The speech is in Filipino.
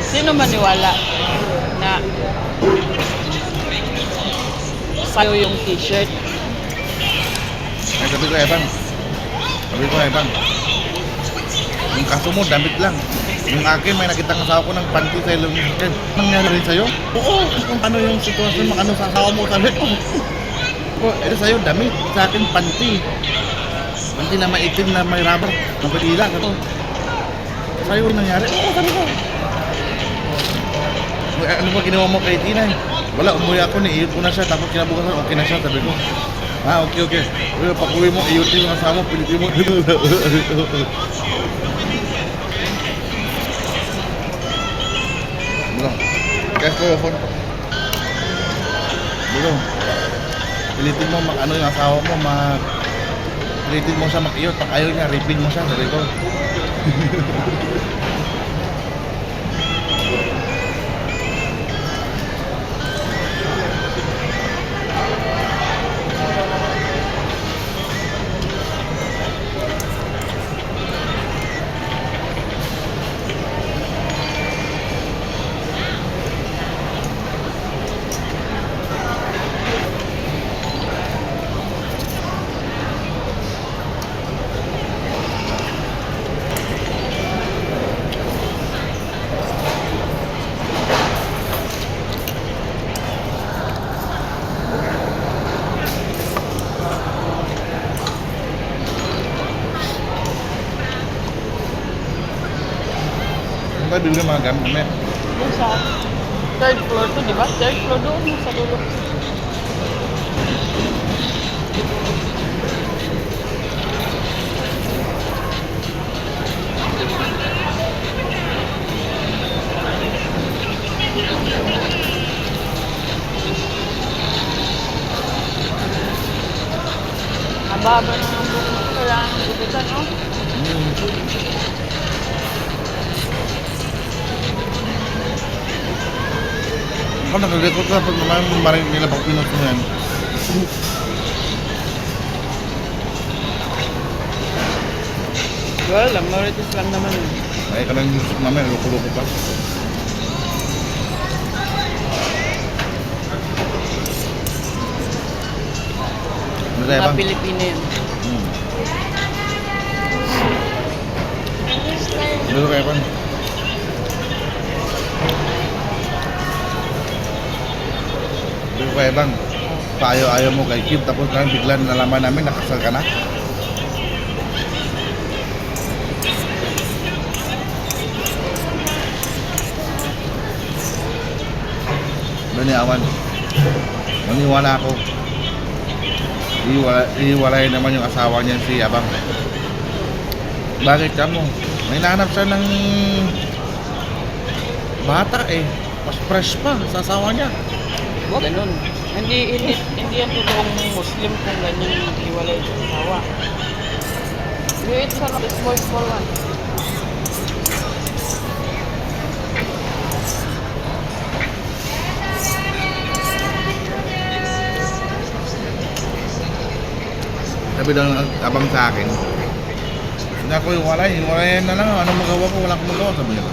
Sino maniwala na sa'yo yung t-shirt? Ay, sabi ko, Evan, yung kaso mo, damit lang. Yung akin, may nakita ng asawa ko ng panty sa ilong yung akin. Nangyari rin sa'yo? Oo, kung ano yung sitwasyon, ano sa asawa mo, sabi ko. Ito sa'yo, damit. Sa akin, panty. Panty na maitim na may rubber. Napatila, ito. Sa'yo yung nangyari? Oo, sabi ko. Ano ba ginawa mo kay Tina? Wala, umuwi ako, niiyot ko na siya. Tapos kinabukasan, okay na siya, sabi ko. Ah, okay. Pag-uwi mo, iyutin yung asawa mo, pilitin mo. Bulong. Guys ko, phone. Bulong. Pilitin mo, ano yung asawa mo, pilitin mo siya mag-iyot. Pag ayaw niya, ripin mo siya, sabi ko. Ano ba bibili mga gamit namin? Yung sa third floor to, di ba? Third floor doon, sa dulo. Ang baba na ng buko mo, kailangan ng gupitan, no? Ako nagagakot ka pag naman marin nila pag pinot mo yan. Well, amoritis lang naman yun. Ay ka lang yung namin, loko-loko pa. Ano tayo Mga bang? Pilipino yun. Ano tayo bang? Ano tayo bang? Paayaw-ayaw mo kay Kim, tapos lang bigla nalaman namin nakasal ka na. Awan. Maniwala ako. Iiwalay naman yung asawa niya si Abang. Bakit ka mo? May nahanap siya ng bata eh. Mas fresh pa sa asawa niya. Ganun. Hindi yan totoong Muslim kung ganyan iwalay sa asawa. It's a small one. Sabi daw ng Abang sa akin, sabi ako, hiwalay na lang, anong magawa ko, wala akong magawa, sabi niya.